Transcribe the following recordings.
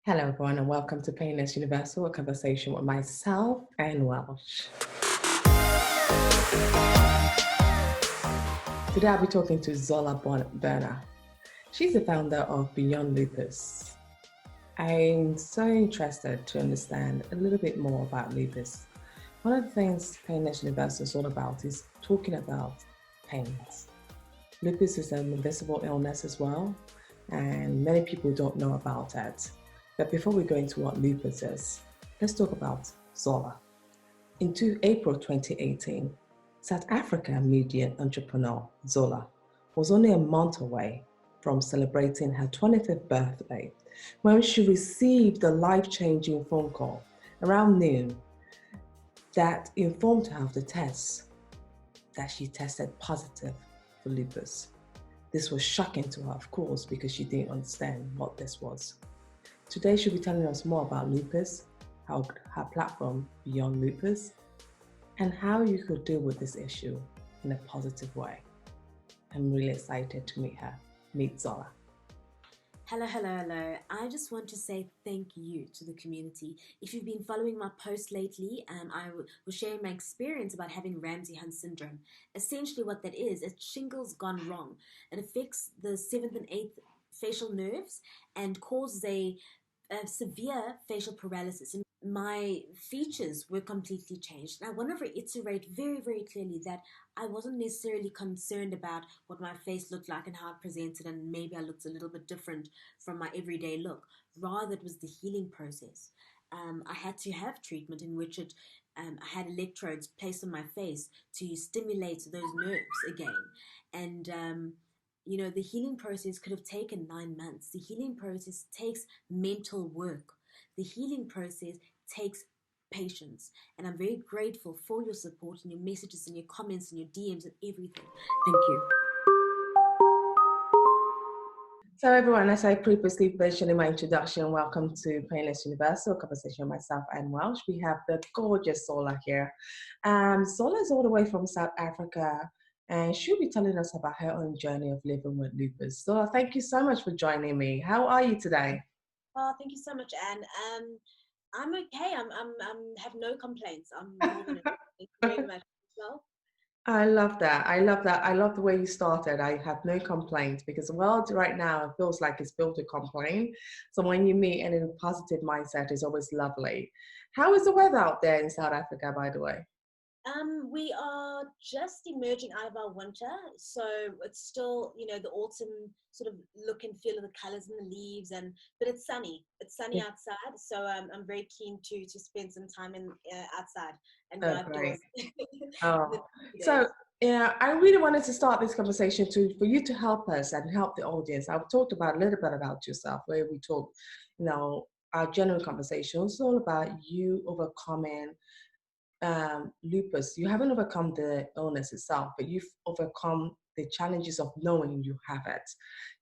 Hello, everyone, and welcome to Painless Universal, a conversation with myself and Welsh. Today, I'll be talking to ZOla Brunner. She's the founder of Beyond Lupus. I'm so interested to understand a little bit more about lupus. One of the things Painless Universal is all about is talking about pains. Lupus is an invisible illness as well, and many people don't know about it. But before we go into what lupus is, let's talk about ZOla. In April 2018, South African media entrepreneur ZOla was only a month away from celebrating her 25th birthday when she received a life-changing phone call around noon that informed her of the test that she tested positive for lupus. This was shocking to her, of course, because she didn't understand what this was. Today, she'll be telling us more about lupus, her platform Beyond Lupus, and how you could deal with this issue in a positive way. I'm really excited to meet ZOla. Hello. I just want to say thank you to the community. If you've been following my post lately, I was sharing my experience about having Ramsay-Hunt syndrome. Essentially what that is, it's shingles gone wrong. It affects the 7th and 8th facial nerves and causes a severe facial paralysis. And my features were completely changed. And I want to reiterate very clearly that I wasn't necessarily concerned about what my face looked like and how it presented, and maybe I looked a little bit different from my everyday look. Rather, it was the healing process. I had to have treatment in which I had electrodes placed on my face to stimulate those nerves again. And the healing process could have taken 9 months. The healing process takes mental work. The healing process takes patience. And I'm very grateful for your support and your messages and your comments and your DMs and everything. Thank you. So everyone, as I previously mentioned in my introduction, welcome to Painless Universal, a conversation with myself and Welsh. We have the gorgeous ZOla here. ZOla is all the way from South Africa, and she'll be telling us about her own journey of living with lupus. ZOla, thank you so much for joining me. How are you today? Oh, thank you so much, Anne. I'm okay. I'm have no complaints. I'm more than okay. Thank you very much. Well, I love that. I love that. I love the way you started. I have no complaints because the world right now feels like it's built to complain. So when you meet and in a positive mindset is always lovely. How is the weather out there in South Africa, by the way? we are just emerging out of our winter, so it's still, the autumn sort of look and feel of the colors in the leaves, but it's sunny. It's sunny outside, so I'm very keen to spend some time in outside and go Oh, great. outdoors. Oh, so yeah, I really wanted to start this conversation for you to help us and help the audience. I've talked about a little bit about yourself, where we talk, our general conversation. It's all about you overcoming lupus. You haven't overcome the illness itself, but you've overcome the challenges of knowing you have it.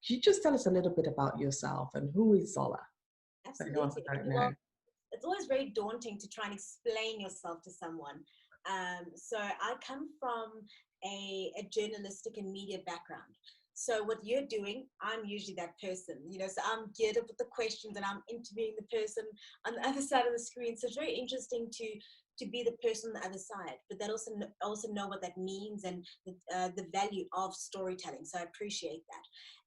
Can you just tell us a little bit about yourself and who is ZOla? Absolutely. I don't know. Well, it's always very daunting to try and explain yourself to someone. So I come from a journalistic and media background. So what you're doing, I'm usually that person, so I'm geared up with the questions and I'm interviewing the person on the other side of the screen. So it's very interesting to be the person on the other side, but that also know what that means and the value of storytelling. So I appreciate that.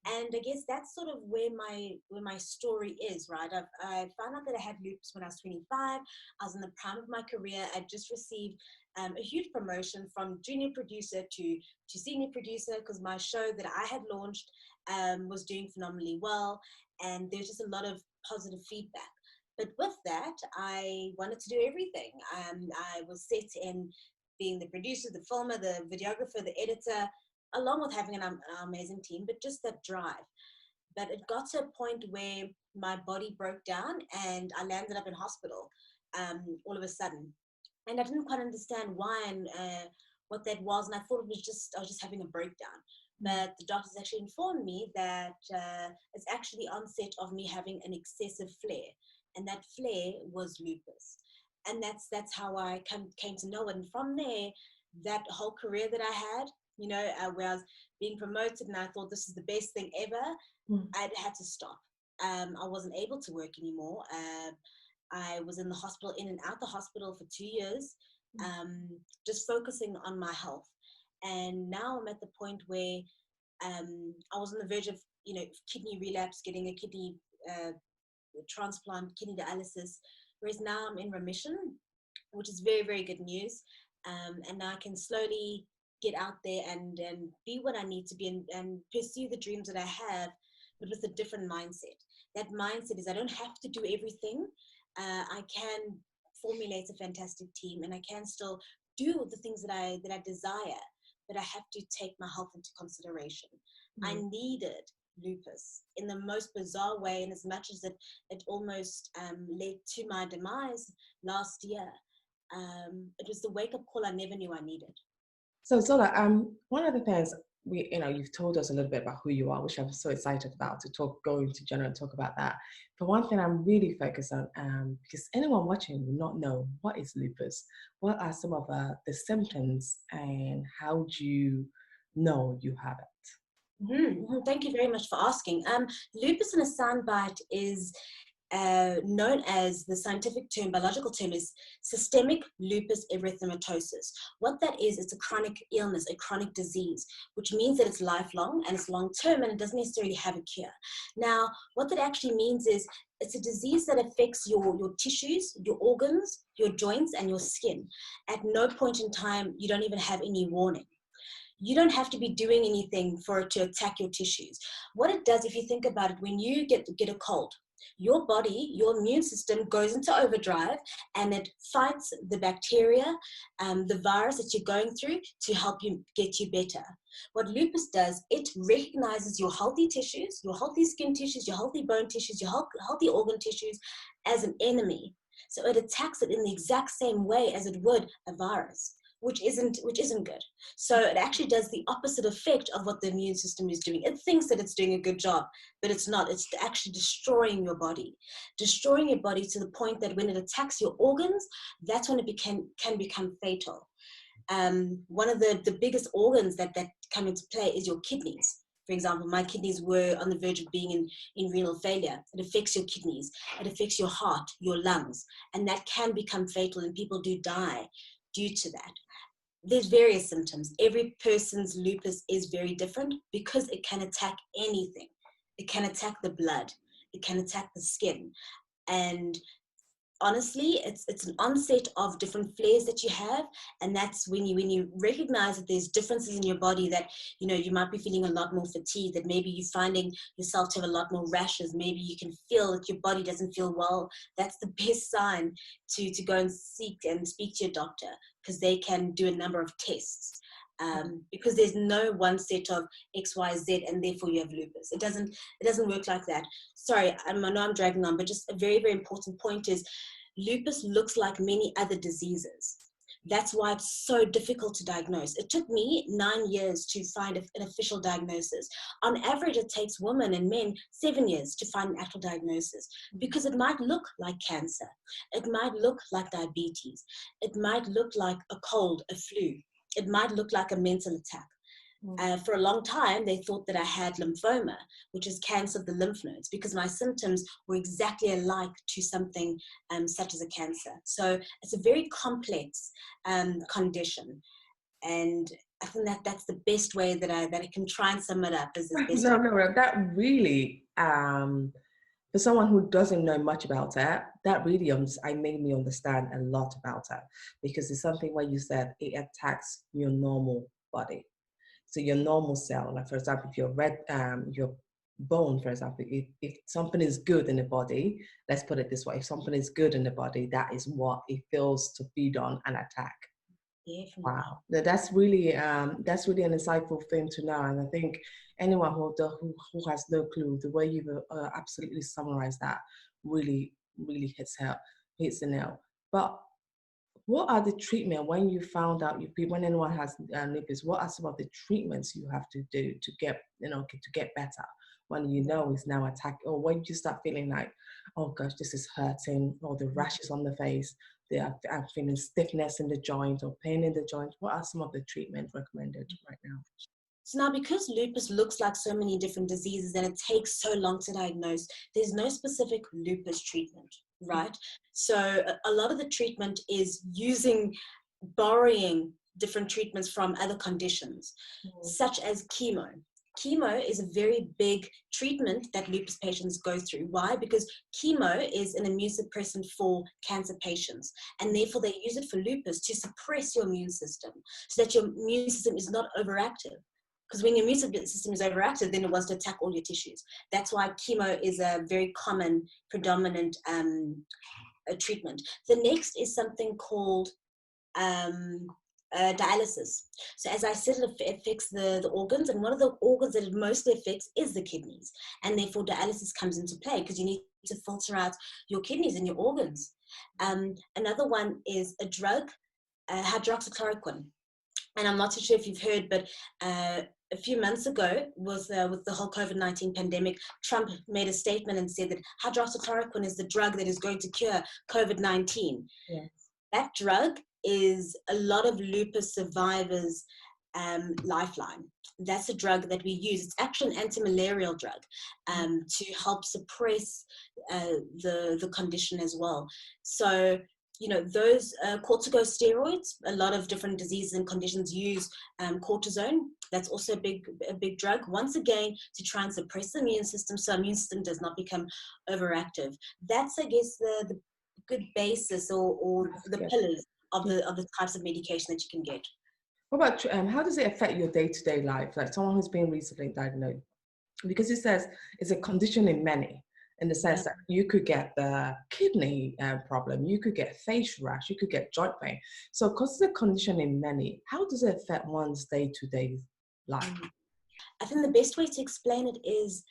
And I guess that's sort of where my story is, right? I found out that I had lupus when I was 25. I was in the prime of my career. I just received a huge promotion from junior producer to senior producer because my show that I had launched was doing phenomenally well, and there's just a lot of positive feedback. But with that, I wanted to do everything. I was set in being the producer, the filmer, the videographer, the editor, along with having an amazing team, but just that drive. But it got to a point where my body broke down and I landed up in hospital all of a sudden. And I didn't quite understand why and what that was. And I thought I was just having a breakdown. But the doctors actually informed me that it's actually onset of me having an excessive flare. And that flare was lupus. And that's how I came to know it. And from there, that whole career that I had, where I was being promoted and I thought this is the best thing ever, I'd had to stop. I wasn't able to work anymore. I was in the hospital, in and out the hospital for 2 years, just focusing on my health. And now I'm at the point where I was on the verge of, kidney relapse, getting a kidney transplant, kidney dialysis, whereas now I'm in remission, which is very, very good news. And now I can slowly get out there and be what I need to be, and pursue the dreams that I have, but with a different mindset. That mindset is I don't have to do everything. I can formulate a fantastic team, and I can still do the things that I desire, but I have to take my health into consideration. I needed lupus in the most bizarre way, and as much as it almost led to my demise last year, it was the wake-up call I never knew I needed. So Zola, one of the things you've told us a little bit about who you are, which I'm so excited about to go into general and talk about that. But one thing I'm really focused on, because anyone watching will not know what is lupus. What are some of the symptoms, and how do you know you have it? Thank you very much for asking. Lupus in a soundbite is known as, the scientific term, biological term is systemic lupus erythematosus. What that is, it's a chronic illness, a chronic disease, which means that it's lifelong and it's long term, and it doesn't necessarily have a cure. Now, what that actually means is it's a disease that affects your tissues, your organs, your joints, and your skin. At no point in time, you don't even have any warning. You don't have to be doing anything for it to attack your tissues. What it does, if you think about it, when you get a cold, your body, your immune system goes into overdrive, and it fights the bacteria, the virus that you're going through, to help you get you better. What lupus does, it recognizes your healthy tissues, your healthy skin tissues, your healthy bone tissues, your healthy organ tissues as an enemy. So it attacks it in the exact same way as it would a virus, which isn't good. So it actually does the opposite effect of what the immune system is doing. It thinks that it's doing a good job, but it's not. It's actually destroying your body to the point that when it attacks your organs, that's when it can become fatal. One of the biggest organs that come into play is your kidneys. For example, my kidneys were on the verge of being in renal failure. It affects your kidneys, it affects your heart, your lungs, and that can become fatal, and people do die due to that. There's various symptoms. Every person's lupus is very different because it can attack anything. It can attack the blood. It can attack the skin. And honestly, it's an onset of different flares that you have, and that's when you recognize that there's differences in your body, that you might be feeling a lot more fatigued, that maybe you're finding yourself to have a lot more rashes, maybe you can feel that your body doesn't feel well. That's the best sign to go and seek and speak to your doctor, because they can do a number of tests. Because there's no one set of X, Y, Z, and therefore you have lupus. It doesn't work like that. Sorry, I know I'm dragging on, but just a very, very important point is lupus looks like many other diseases. That's why it's so difficult to diagnose. It took me 9 years to find an official diagnosis. On average, it takes women and men 7 years to find an actual diagnosis, because it might look like cancer. It might look like diabetes. It might look like a cold, a flu. It might look like a mental attack. For a long time, they thought that I had lymphoma, which is cancer of the lymph nodes, because my symptoms were exactly alike to something such as a cancer. So it's a very complex condition. And I think that's the best way that I can try and sum it up. Is this No, that really, for someone who doesn't know much about it, that really made me understand a lot about it, because it's something where you said it attacks your normal body. So your normal cell, like for example, if your bone, for example, if something is good in the body, let's put it this way, if something is good in the body, that is what it feels to feed on and attack. Definitely. Wow, that's really an insightful thing to know, and I think anyone who has no clue, the way you've absolutely summarized that really hits the nail. But what are the treatment when you found out when anyone has lupus? What are some of the treatments you have to do to get better when it's now attack, or when you start feeling like, oh gosh, this is hurting, or the rashes on the face, I'm feeling stiffness in the joint or pain in the joint? What are some of the treatment recommended right now? So now, because lupus looks like so many different diseases and it takes so long to diagnose, there's no specific lupus treatment, right? So a lot of the treatment is borrowing different treatments from other conditions, such as chemo. Chemo is a very big treatment that lupus patients go through. Why? Because chemo is an immune suppressant for cancer patients, and therefore they use it for lupus to suppress your immune system so that your immune system is not overactive. Because when your immune system is overactive, then it wants to attack all your tissues. That's why chemo is a very common, predominant treatment. The next is something called dialysis. So as I said, it affects the organs, and one of the organs that it mostly affects is the kidneys, and therefore dialysis comes into play because you need to filter out your kidneys and your organs. Another one is a drug, hydroxychloroquine, and I'm not too sure if you've heard, but a few months ago with the whole COVID-19 pandemic, Trump made a statement and said that hydroxychloroquine is the drug that is going to cure COVID-19. Yes. That drug is a lot of lupus survivors' lifeline. That's a drug that we use. It's actually an anti-malarial drug to help suppress the condition as well. So, you know, those corticosteroids, a lot of different diseases and conditions use cortisone. That's also a big drug, once again, to try and suppress the immune system so the immune system does not become overactive. That's, I guess, the good basis or the pillars of the types of medication that you can get. What about, how does it affect your day-to-day life? Like someone who's been recently diagnosed, because it says it's a condition in many, in the sense that you could get the kidney problem, you could get face rash, you could get joint pain. So because it's a condition in many, how does it affect one's day-to-day life? I think the best way to explain it is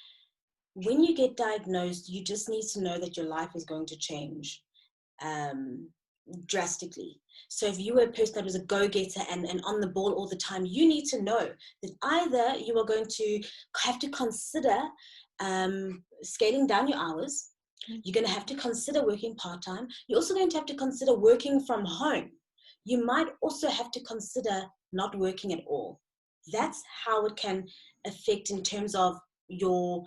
when you get diagnosed, you just need to know that your life is going to change drastically. So if you were a person that was a go-getter and on the ball all the time, you need to know that either you are going to have to consider scaling down your hours, you're going to have to consider working part-time, you're also going to have to consider working from home. You might also have to consider not working at all. That's how it can affect in terms of your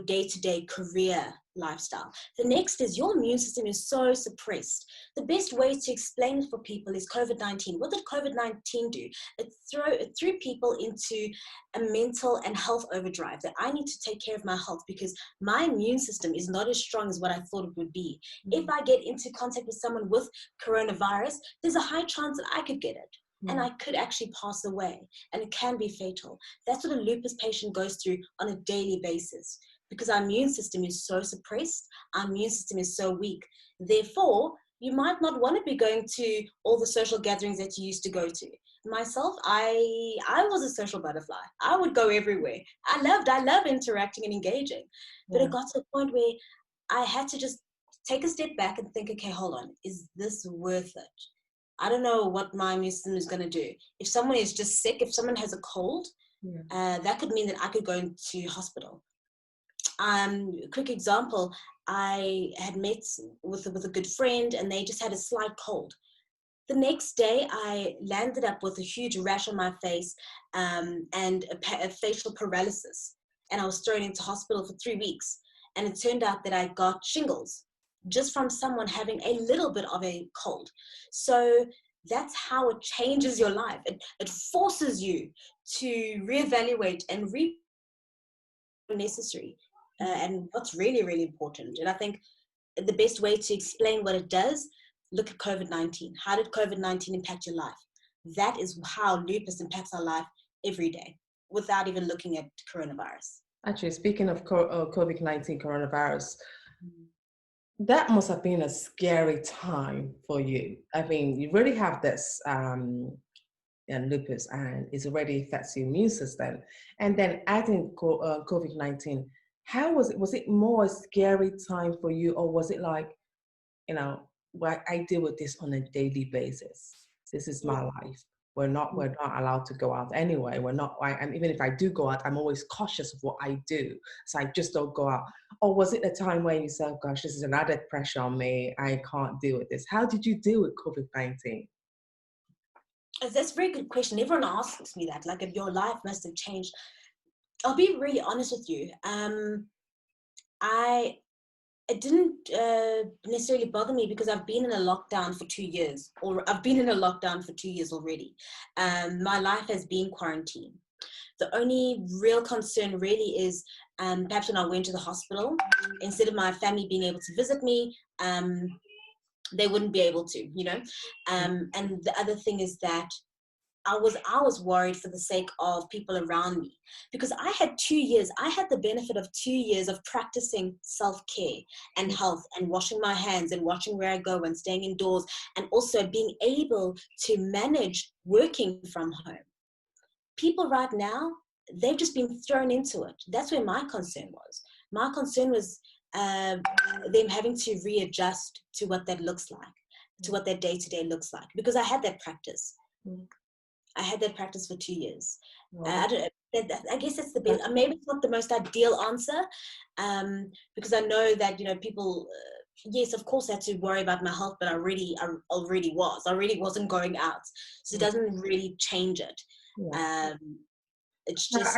day-to-day career lifestyle. The next is your immune system is so suppressed. The best way to explain it for people is COVID-19. What did COVID-19 do? It threw people into a mental and health overdrive that I need to take care of my health because my immune system is not as strong as what I thought it would be. If I get into contact with someone with coronavirus, there's a high chance that I could get it. And I could actually pass away, and it can be fatal. That's what a lupus patient goes through on a daily basis because our immune system is so suppressed, our immune system is so weak. Therefore, you might not want to be going to all the social gatherings that you used to go to. Myself, I was a social butterfly. I would go everywhere. I love interacting and engaging. But it got to a point where I had to just take a step back and think, okay, hold on, is this worth it? I don't know what my immune system is going to do. If someone is just sick, if someone has a cold, that could mean that I could go into hospital. Quick example, I had met with a good friend and they just had a slight cold. The next day, I landed up with a huge rash on my face and a facial paralysis. And I was thrown into hospital for 3 weeks. And it turned out that I got shingles just from someone having a little bit of a cold. So that's how it changes your life. It forces you to reevaluate and necessary and what's really, really important. And I think the best way to explain what it does, look at COVID-19. How did COVID-19 impact your life? That is how lupus impacts our life every day without even looking at coronavirus. Actually, speaking of COVID-19 coronavirus, that must have been a scary time for you. I mean, you really have this lupus and it already affects your immune system. And then adding COVID-19, how was it? Was it more a scary time for you, or was it like, well, I deal with this on a daily basis. This is my life. We're not allowed to go out anyway. And even if I do go out, I'm always cautious of what I do. So I just don't go out. Or was it a time where you said, gosh, this is an added pressure on me. I can't deal with this. How did you deal with COVID-19? That's a very good question. Everyone asks me that, like, if your life must have changed. I'll be really honest with you. It didn't necessarily bother me because I've been in a lockdown for 2 years, or I've been in a lockdown for 2 years already. My life has been quarantine. The only real concern really is perhaps when I went to the hospital, instead of my family being able to visit me, they wouldn't be able to, you know. And the other thing is that I was worried for the sake of people around me, because I had the benefit of 2 years of practicing self-care and health and washing my hands and watching where I go and staying indoors, and also being able to manage working from home. People right now, they've just been thrown into it. That's where my concern was. My concern was them having to readjust to what that looks like, to what their day-to-day looks like, because I had that practice. I had that practice for 2 years. I guess that's the best. Maybe it's not the most ideal answer, because I know that, you know, people. Yes, of course, I had to worry about my health, but I already wasn't going out, so it doesn't really change it. It's just.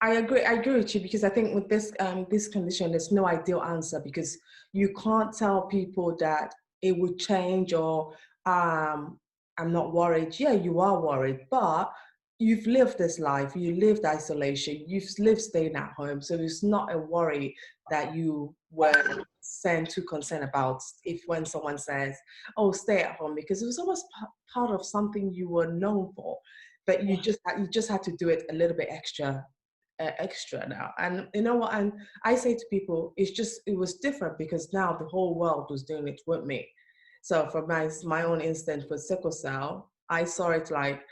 I agree with you, because I think with this this condition, there's no ideal answer, because you can't tell people that it would change, or I'm not worried. Yeah, you are worried, but you've lived this life, you lived isolation, you've lived staying at home, so it's not a worry that you were too concerned about if when someone says, oh, stay at home, because it was almost part of something you were known for, but you just had to do it a little bit extra now. And you know what, and I say to people, it was different because now the whole world was doing it with me. So for my own instinct for sickle cell, I saw it like,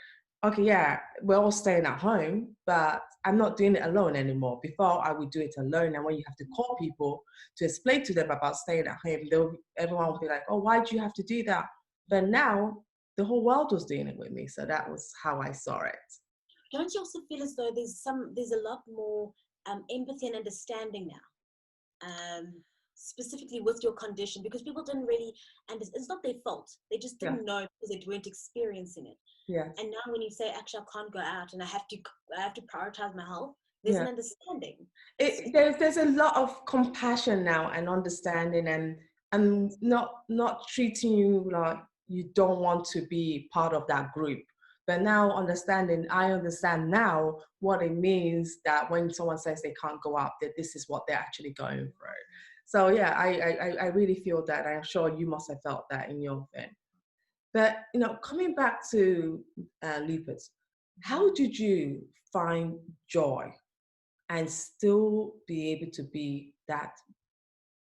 okay, yeah, we're all staying at home, but I'm not doing it alone anymore. Before I would do it alone, and when you have to call people to explain to them about staying at home, everyone would be like, oh, why do you have to do that? But now the whole world was doing it with me, so that was how I saw it. Don't you also feel as though there's a lot more empathy and understanding now, specifically with your condition, because people didn't really, and it's not their fault. They just didn't know because they weren't experiencing it. Yes. And now when you say, actually, I can't go out and I have to prioritize my health, there's an understanding. There's a lot of compassion now and understanding, and not treating you like you don't want to be part of that group. But now I understand now what it means that when someone says they can't go out, that this is what they're actually going through. So yeah, I really feel that. I'm sure you must have felt that in your thing. But you know, coming back to lupus, how did you find joy and still be able to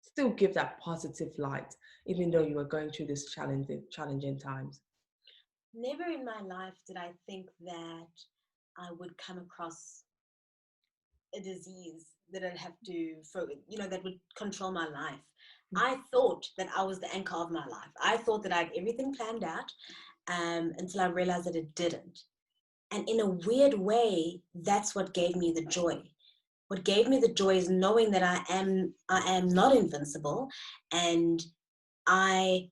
still give that positive light, even though you were going through this challenging times? Never in my life did I think that I would come across a disease that I'd have to, that would control my life. I thought that I was the anchor of my life. I thought that I had everything planned out, until I realized that it didn't. And in a weird way, that's what gave me the joy. What gave me the joy is knowing that I am not invincible, and I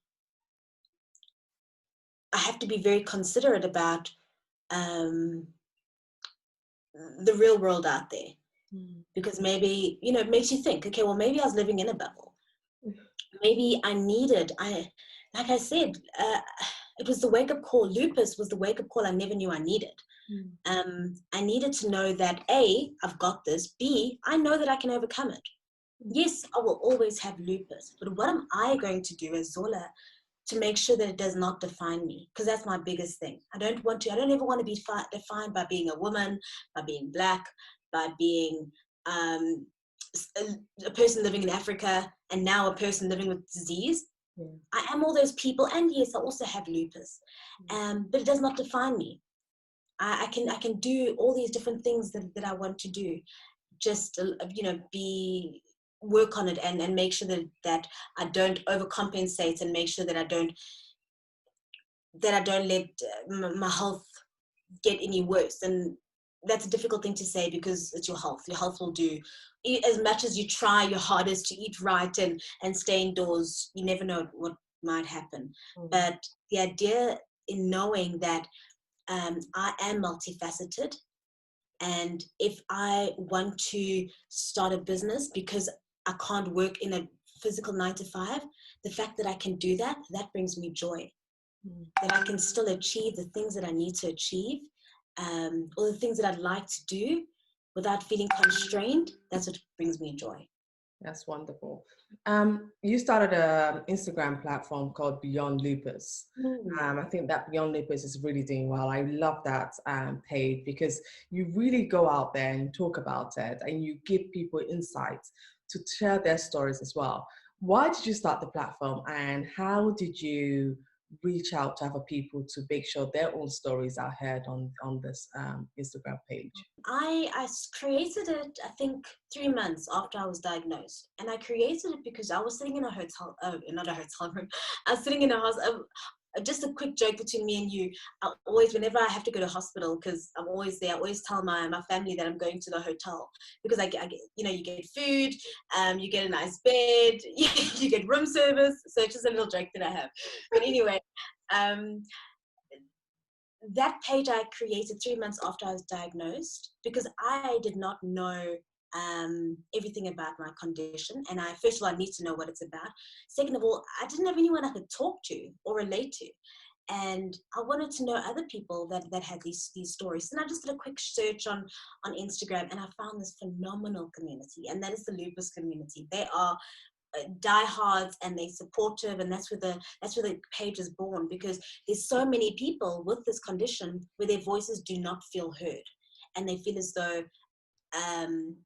have to be very considerate about the real world out there. Because maybe, it makes you think, okay, well, maybe I was living in a bubble. Maybe like I said, it was the wake-up call. Lupus was the wake-up call I never knew I needed. I needed to know that A, I've got this. B, I know that I can overcome it. Yes, I will always have lupus, but what am I going to do as Zola to make sure that it does not define me? Because that's my biggest thing. I don't ever want to be defined by being a woman, by being Black, by being a person living in Africa, and now a person living with disease. I am all those people, and yes, I also have lupus, but it does not define me. I can do all these different things that I want to do, just work on it and make sure that I don't overcompensate, and make sure that I don't let my health get any worse. And that's a difficult thing to say, because it's your health. Your health will do, as much as you try your hardest to eat right and stay indoors, you never know what might happen. But the idea in knowing that I am multifaceted. And if I want to start a business because I can't work in a physical 9 to 5, the fact that I can do that, that brings me joy. That I can still achieve the things that I need to achieve, or the things that I'd like to do without feeling constrained. That's what brings me joy. That's wonderful. You started an Instagram platform called Beyond Lupus. I think that Beyond Lupus is really doing well. I love that page because you really go out there and talk about it, and you give people insights to share their stories as well. Why did you start the platform, and how did you reach out to other people to make sure their own stories are heard on this Instagram page? I created it, I think, 3 months after I was diagnosed. And I created it because I was sitting in a hotel, not a hotel room, I was sitting in a house. Just a quick joke between me and you. I always, whenever I have to go to hospital, because I'm always there, I always tell my family that I'm going to the hotel, because I get, you get food, you get a nice bed, you get room service. So it's just a little joke that I have. But anyway, that page I created 3 months after I was diagnosed, because I did not know everything about my condition. And first of all, I need to know what it's about. Second of all, I didn't have anyone I could talk to or relate to. And I wanted to know other people that had these stories. And I just did a quick search on Instagram, and I found this phenomenal community, and that is the Lupus community. They are diehards, and they're supportive, and that's where the page is born, because there's so many people with this condition where their voices do not feel heard, and they feel as though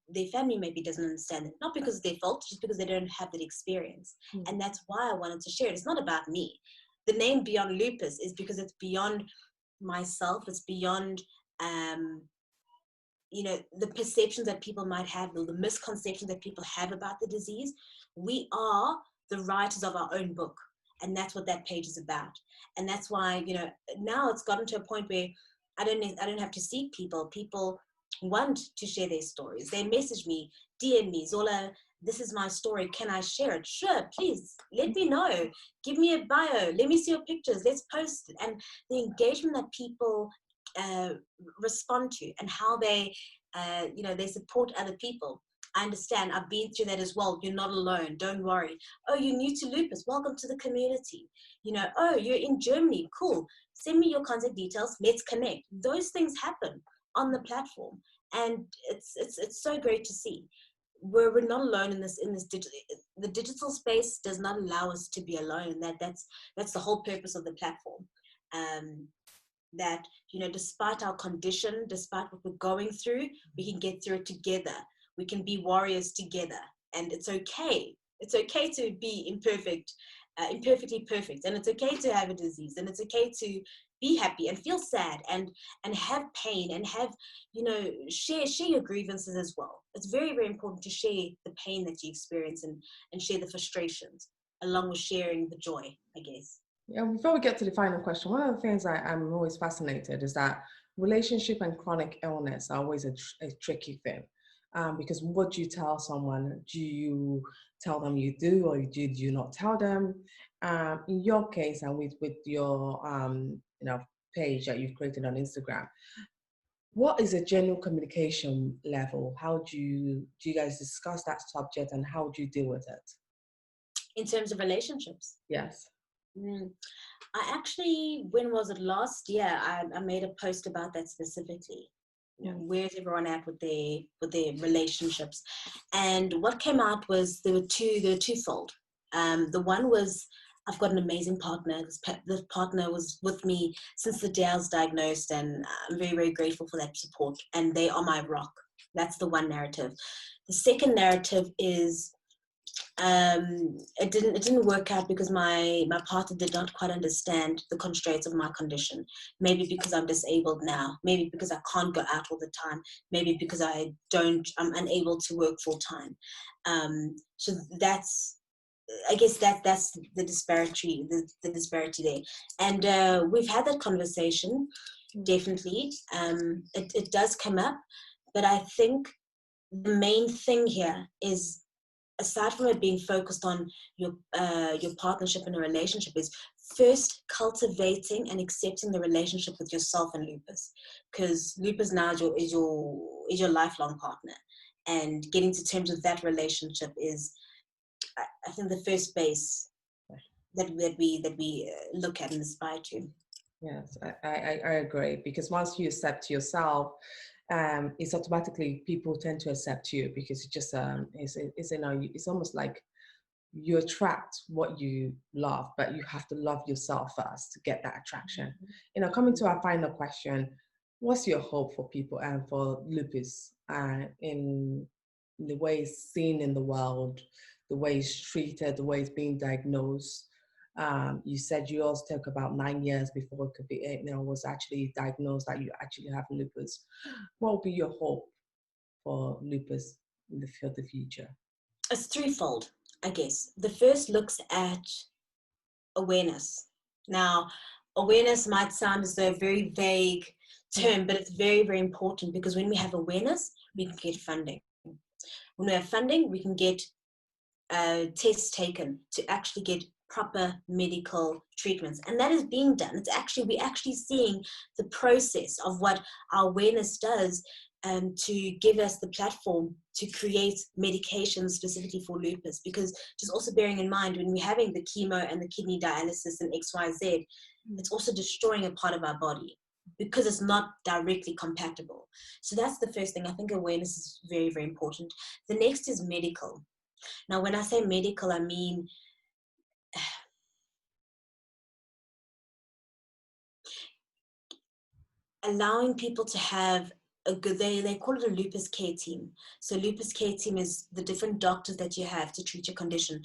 their family maybe doesn't understand it, not because it's their fault, just because they don't have that experience. And that's why I wanted to share it. It's not about me. The name Beyond Lupus is because it's beyond myself. It's beyond the perceptions that people might have, or the misconceptions that people have about the disease. We are the writers of our own book, and that's what that page is about. And that's why, now it's gotten to a point where I don't have to seek people. People want to share their stories. They message me, DM me, Zola, this is my story. Can I share it? Sure, please. Let me know. Give me a bio. Let me see your pictures. Let's post it. And the engagement that people respond to, and how they support other people. I understand. I've been through that as well. You're not alone. Don't worry. Oh, you're new to lupus. Welcome to the community. Oh, you're in Germany. Cool. Send me your contact details. Let's connect. Those things happen on the platform, and it's so great to see. We're not alone in this digital. The digital space does not allow us to be alone. That's the whole purpose of the platform. That despite our condition, despite what we're going through, we can get through it together. We can be warriors together, and it's okay. It's okay to be imperfectly perfect, and it's okay to have a disease, and it's okay to be happy and feel sad and have pain, and have share your grievances as well. It's very, very important to share the pain that you experience, and share the frustrations, along with sharing the joy, I guess. Yeah, before we get to the final question, one of the things I'm always fascinated is that relationship and chronic illness are always a tricky thing. Because what do you tell someone? Do you tell them you do, or do you not tell them? In your case, and with your page that you've created on Instagram, what is a general communication level? How do you guys discuss that subject, and how do you deal with it? In terms of relationships? Yes. I actually, when was it, last year, I made a post about that specifically. Where's everyone at with their relationships? And what came out was they were twofold. The one was, I've got an amazing partner. This partner was with me since the day I was diagnosed, and I'm very, very grateful for that support, and they are my rock. That's the one narrative. The second narrative is, it didn't work out because my partner did not quite understand the constraints of my condition. Maybe because I'm disabled now, maybe because I can't go out all the time, maybe because I'm unable to work full time. So that's, I guess that's the disparity there. And we've had that conversation, definitely. It does come up, but I think the main thing here is aside from it being focused on your partnership in a relationship, is first cultivating and accepting the relationship with yourself and lupus, because lupus now is your lifelong partner, and getting to terms with that relationship is, I think, the first base that we look at and aspire to. Yes, I agree, because once you accept yourself, it's automatically people tend to accept you, because it just it's almost like you attract what you love, but you have to love yourself first to get that attraction. Coming to our final question, what's your hope for people and for lupus in the way it's seen in the world, the way it's treated, the way it's being diagnosed? You said you also talk about 9 years before it could be, was actually diagnosed that you actually have lupus. What would be your hope for lupus in the future? It's threefold, I guess. The first looks at awareness. Now, awareness might sound as though a very vague term, but it's very, very important, because when we have awareness, we can get funding. When we have funding, we can get tests taken to actually get proper medical treatments, and that is being done. We're actually seeing the process of what our awareness does to give us the platform to create medications specifically for lupus. Because just also bearing in mind, when we're having the chemo and the kidney dialysis and XYZ, it's also destroying a part of our body because it's not directly compatible. So that's the first thing. I think awareness is very, very important. The next is medical. Now, when I say medical, I mean allowing people to have a good, they call it a lupus care team. So lupus care team is the different doctors that you have to treat your condition.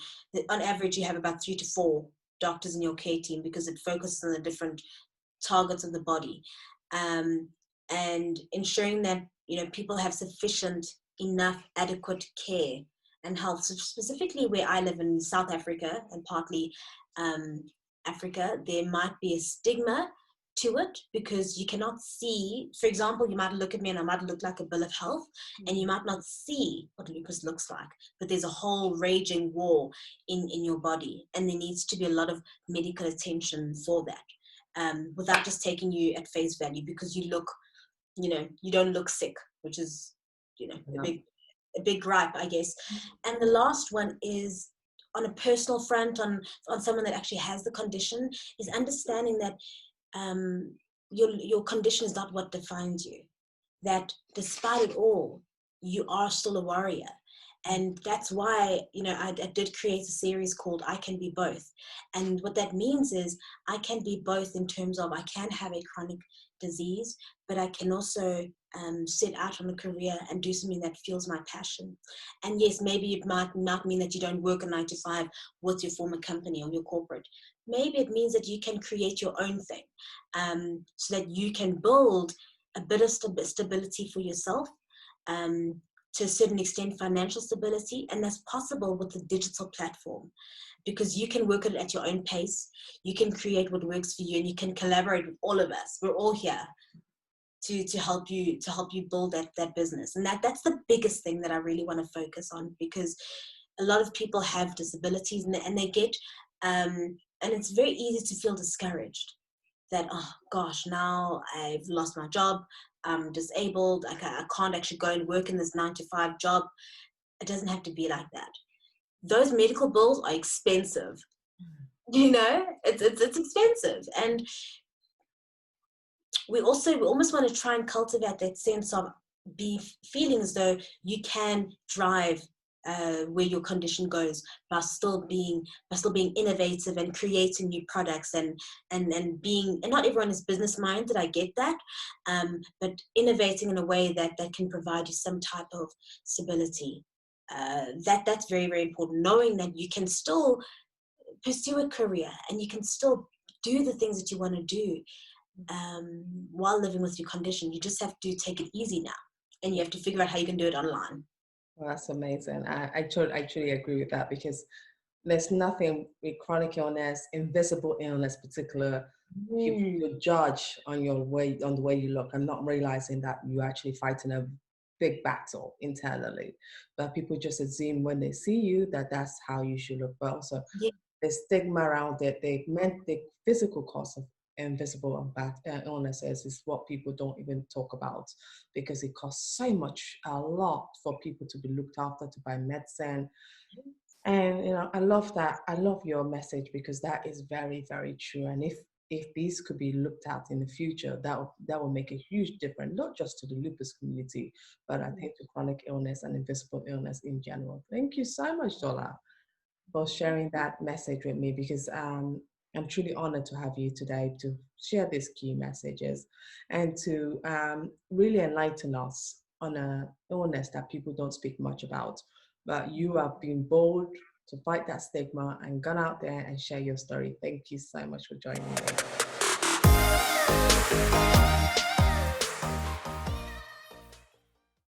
On average, you have about 3 to 4 doctors in your care team, because it focuses on the different targets of the body, and ensuring that people have sufficient, enough, adequate care and health. So specifically where I live in South Africa and partly Africa, there might be a stigma to it, because you cannot see. For example, you might look at me and I might look like a bill of health, and you might not see what lupus looks like, but there's a whole raging war in your body, and there needs to be a lot of medical attention for that, without just taking you at face value because you look, you don't look sick, which is, a big gripe, I guess. And the last one is on a personal front, on someone that actually has the condition, is understanding that your condition is not what defines you, that despite it all, you are still a warrior. And that's why, I did create a series called I Can Be Both. And what that means is I can be both in terms of I can have a chronic disease, but I can also set out on a career and do something that fuels my passion. And yes, maybe it might not mean that you don't work a 9 to 5 with your former company or your corporate. Maybe it means that you can create your own thing, so that you can build a bit of stability for yourself, to a certain extent financial stability, and that's possible with the digital platform, because you can work it at your own pace, you can create what works for you, and you can collaborate with all of us. We're all here to help you build that business. And that's the biggest thing that I really want to focus on, because a lot of people have disabilities, and they get and it's very easy to feel discouraged that, oh gosh, now I've lost my job, I'm disabled, I can't actually go and work in this 9 to 5 job. It doesn't have to be like that. Those medical bills are expensive. It's expensive. And we almost want to try and cultivate that sense of feeling as though you can drive where your condition goes, by still being innovative and creating new products, and not everyone is business minded, I get that, but innovating in a way that can provide you some type of stability. That's very, very important, knowing that you can still pursue a career and you can still do the things that you want to do while living with your condition. You just have to take it easy now, and you have to figure out how you can do it online. Well, that's amazing. I truly agree with that, because there's nothing with chronic illness, invisible illness particular, people judge on the way you look, and not realizing that you're actually fighting a big battle internally, but people just assume when they see you that that's how you should look. But also Yeah. the stigma around it, the physical cost of invisible and bad illnesses is what people don't even talk about, because it costs so much, a lot, for people to be looked after, to buy medicine. And I love that. I love your message, because that is very, very true. And if these could be looked at in the future, that will make a huge difference, not just to the lupus community, but I think to chronic illness and invisible illness in general. Thank you so much, Zola, for sharing that message with me, because I'm truly honored to have you today to share these key messages and to really enlighten us on an illness that people don't speak much about. But you have been bold to fight that stigma and gone out there and share your story. Thank you so much for joining me.